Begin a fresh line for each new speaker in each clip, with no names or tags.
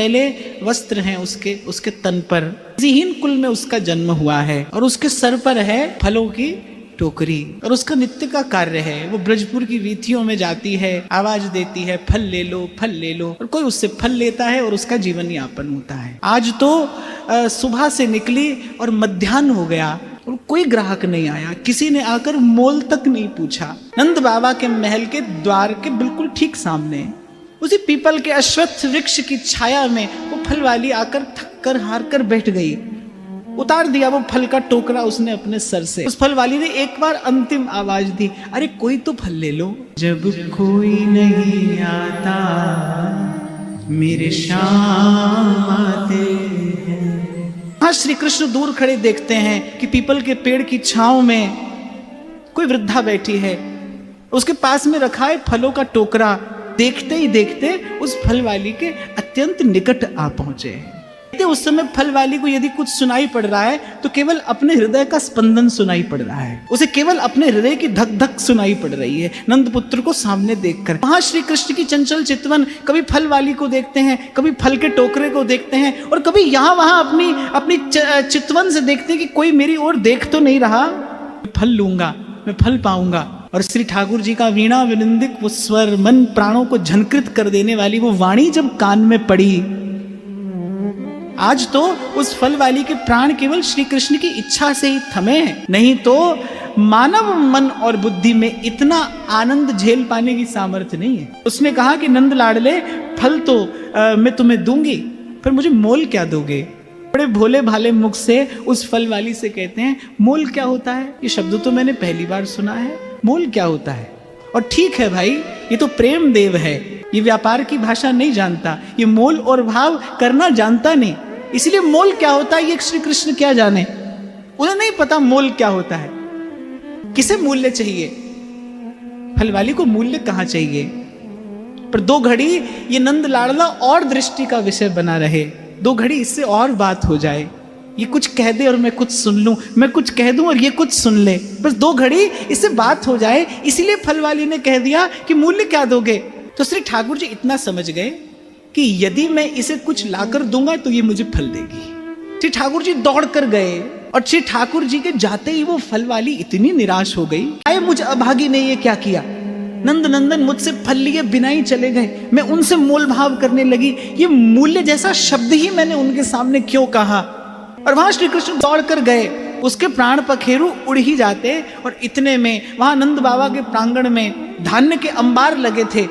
पहले वस्त्र हैं उसके तन पर। हीन कुल में उसका जन्म हुआ है और उसके सर पर है फलों की टोकरी और उसका नित्य का कार्य है। वो ब्रजपुर की वीथियों में जाती है, आवाज देती है, फल ले लो, फल ले लो, और कोई उससे फल लेता है और उसका जीवन यापन होता है। आज तो सुबह से निकली और मध्याह्न हो गया और कोई ग्राहक नहीं आया, किसी ने आकर मोल तक नहीं पूछा। नंद बाबा के महल के द्वार के बिल्कुल ठीक सामने उसी पीपल के अश्वत्थ वृक्ष की छाया में वो फल वाली आकर थक कर हार कर बैठ गई। उतार दिया वो फल का टोकरा उसने अपने सर से। उस फल वाली ने एक बार अंतिम आवाज दी, अरे कोई तो फल ले लो। जब कोई नहीं आता मेरे शाम आते हैं। हाँ, श्री कृष्ण दूर खड़े देखते हैं कि पीपल के पेड़ की छांव में कोई वृद्धा बैठी है, उसके पास में रखा है फलों का टोकरा। देखते ही देखते उस फल वाली के अत्यंत निकट आ पहुंचे। उस समय फल वाली को यदि कुछ सुनाई पड़ रहा है तो केवल अपने हृदय का स्पंदन सुनाई पड़ रहा है, उसे केवल अपने हृदय की धक धक सुनाई पड़ रही है नंद पुत्र को सामने देखकर। वहां श्री कृष्ण की चंचल चितवन कभी फल वाली को देखते हैं, कभी फल के टोकरे को देखते हैं, और कभी यहां वहां अपनी चितवन से देखते हैं कि कोई मेरी ओर देख तो नहीं रहा। फल लूंगा, मैं फल पाऊंगा। और श्री ठाकुर जी का वीणा विनिंदिक वो स्वर, मन प्राणों को झनकृत कर देने वाली वो वाणी जब कान में पड़ी, आज तो उस फल वाली के प्राण केवल श्री कृष्ण की इच्छा से ही थमे हैं, नहीं तो मानव मन और बुद्धि में इतना आनंद झेल पाने की सामर्थ्य नहीं है। उसने कहा कि नंद लाडले, फल तो मैं तुम्हें दूंगी, पर मुझे मोल क्या दोगे? बड़े भोले भाले मुख से उस फल वाली से कहते हैं, मोल क्या होता है? ये शब्द तो मैंने पहली बार सुना है, मोल क्या होता है? और ठीक है भाई, ये तो प्रेम देव है, ये व्यापार की भाषा नहीं जानता, ये मोल और भाव करना जानता नहीं, इसलिए मोल क्या होता है ये श्री कृष्ण क्या जाने। उन्हें नहीं पता मोल क्या होता है, किसे मूल्य चाहिए, फल वाली को मूल्य कहां चाहिए। पर दो घड़ी ये नंद लाडला और दृष्टि का विषय बना रहे, दो घड़ी इससे और बात हो जाए, ये कुछ कह दे और मैं कुछ सुन लूं, मैं कुछ कह दूं और ये कुछ सुन ले, बस दो घड़ी इससे बात हो जाए। इसीलिए फल वाली ने कह दिया कि मूल्य क्या दोगे? तो श्री ठाकुर जी इतना समझ गए कि यदि मैं इसे कुछ लाकर दूंगा तो ये मुझे फल देगी। श्री ठाकुर जी दौड़ कर गए और श्री ठाकुर जी के जाते ही वो फल वाली इतनी निराश हो गई, आए मुझ अभागी ने ये क्या किया, नंद नंदन मुझसे फल लिए बिना ही चले गए, मैं उनसे मोल भाव करने लगी, ये मूल्य जैसा शब्द ही मैंने उनके सामने क्यों कहा। और वहां श्री कृष्ण दौड़ कर गए, उसके प्राण पखेरु उड़ ही जाते, और इतने में वहां नंद बाबा के प्रांगण में धान्य के अंबार लगे थे।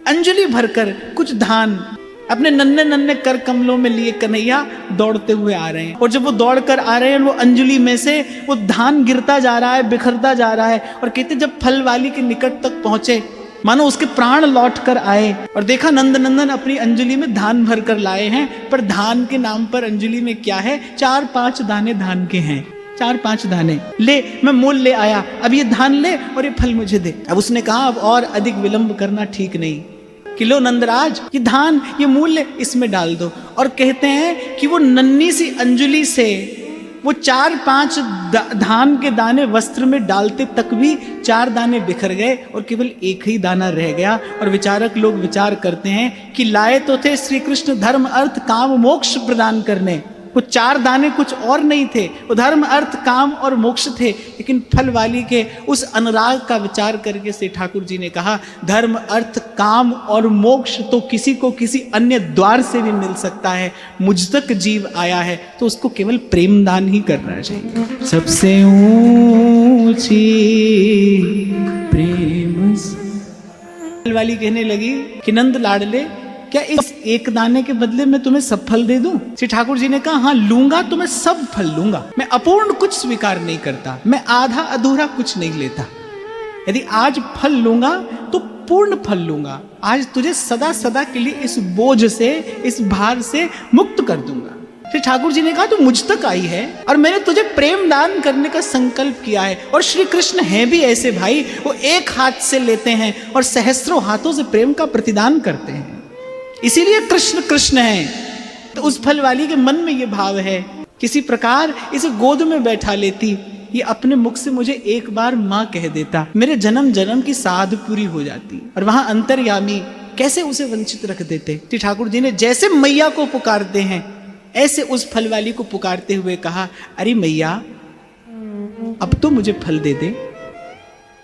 अंजलि भरकर कुछ धान अपने नन्हे नन्हे कर कमलों में लिए कन्हैया दौड़ते हुए आ रहे हैं, और जब वो दौड़ कर आ रहे हैं वो अंजलि में से वो धान गिरता जा रहा है, बिखरता जा रहा है, और कहते जब फल वाली के निकट तक पहुंचे मानो उसके प्राण लौट कर आए, और देखा नंद नंदन अपनी अंजलि में धान भर कर लाए हैं, पर धान के नाम पर अंजलि में क्या है, 4-5 दाने धान के हैं, 4-5 दाने ले, मैं मोल ले आया, अब ये धान ले और ये फल मुझे दे। अब उसने कहा अब और अधिक विलंब करना ठीक नहीं, कि लो नंदराज ये धान ये मूल्य इसमें डाल दो। और कहते हैं कि वो नन्ही सी अंजलि से वो 4-5 धान के दाने वस्त्र में डालते तक भी 4 दाने बिखर गए और केवल एक ही दाना रह गया। और विचारक लोग विचार करते हैं कि लाए तो थे श्री कृष्ण धर्म अर्थ काम मोक्ष प्रदान करने, वो 4 दाने कुछ और नहीं थे, वो धर्म अर्थ काम और मोक्ष थे, लेकिन फल वाली के उस अनुराग का विचार करके श्री ठाकुर जी ने कहा धर्म अर्थ काम और मोक्ष तो किसी को किसी अन्य द्वार से भी मिल सकता है, मुझ तक जीव आया है तो उसको केवल प्रेम दान ही करना चाहिए। सबसे ऊंची प्रेम। फल वाली कहने लगी कि नंद लाडले क्या इस एक दाने के बदले में तुम्हें सब फल दे दूं? श्री ठाकुर जी ने कहा हाँ लूंगा तो मैं सब फल लूंगा, मैं अपूर्ण कुछ स्वीकार नहीं करता, मैं आधा अधूरा कुछ नहीं लेता। यदि आज फल लूंगा तो पूर्ण फल लूंगा, आज तुझे सदा सदा के लिए इस बोझ से इस भार से मुक्त कर दूंगा। श्री ठाकुर जी ने कहा तू मुझ तक आई है और मैंने तुझे प्रेम दान करने का संकल्प किया है, और श्री कृष्ण हैं भी ऐसे भाई, वो एक हाथ से लेते हैं और सहस्त्रों हाथों से प्रेम का प्रतिदान करते हैं, इसीलिए कृष्ण कृष्ण है। तो उस फल वाली के मन में ये भाव है, किसी प्रकार इसे गोद में बैठा लेती, ये अपने मुख से मुझे एक बार माँ कह देता, मेरे जन्म जन्म की साध पूरी हो जाती। और वहां अंतर्यामी कैसे उसे वंचित रख देते। श्री ठाकुर जी ने जैसे मैया को पुकारते हैं ऐसे उस फल वाली को पुकारते हुए कहा, अरे मैया अब तो मुझे फल दे दे।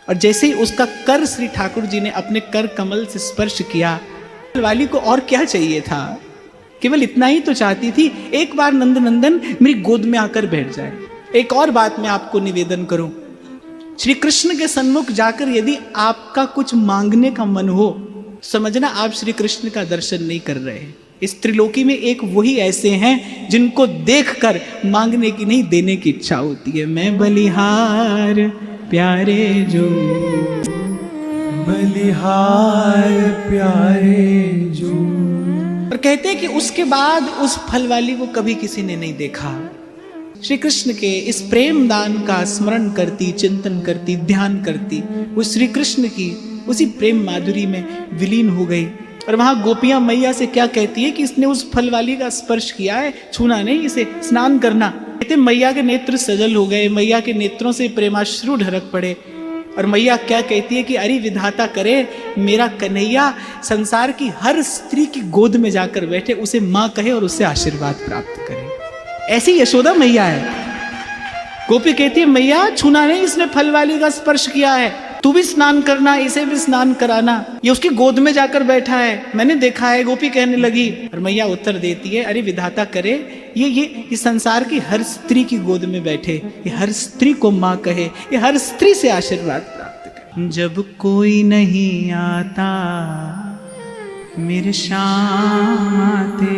और जैसे ही उसका कर श्री ठाकुर जी ने अपने कर कमल से स्पर्श किया, फल वाली को और क्या चाहिए था, केवल इतना ही तो चाहती थी, एक बार नंद नंदन मेरी गोद में आकर बैठ जाए। एक और बात मैं आपको निवेदन करूं, श्री कृष्ण के सन्मुख जाकर यदि आपका कुछ मांगने का मन हो, समझना आप श्री कृष्ण का दर्शन नहीं कर रहे हैं। इस त्रिलोकी में एक वही ऐसे हैं जिनको देखकर मांगने की नहीं देने की इच्छा होती है। मैं बलिहार प्यारे जो,
बलिहार प्यारे जो।
और कहते हैं कि उसके बाद उस फल वाली को कभी किसी ने नहीं देखा। श्री कृष्ण के इस प्रेम दान का स्मरण करती, चिंतन करती, ध्यान करती, वो श्री कृष्ण की उसी प्रेम माधुरी में विलीन हो गई। और वहां गोपियां मैया से क्या कहती है कि इसने उस फल वाली का स्पर्श किया है, छूना नहीं, इसे स्नान करना। कहते मैया के नेत्र सजल हो गए, मैया के नेत्रों से प्रेमाश्रु ढरक पड़े। और मैया क्या कहती है कि अरे विधाता करे, मेरा कन्हैया संसार की हर स्त्री की गोद में जाकर बैठे, उसे माँ कहे और उससे आशीर्वाद प्राप्त करे। ऐसी यशोदा मैया है। गोपी कहती है मैया छूना नहीं, इसने फल वाली का स्पर्श किया है, तू भी स्नान करना, इसे भी स्नान कराना, ये उसकी गोद में जाकर बैठा है, मैंने देखा है। गोपी कहने लगी और मैया उत्तर देती है, अरे विधाता करे, ये संसार की हर स्त्री की गोद में बैठे, ये हर स्त्री को माँ कहे, ये हर स्त्री से आशीर्वाद प्राप्त करे। जब कोई नहीं आता मेरे शाम आते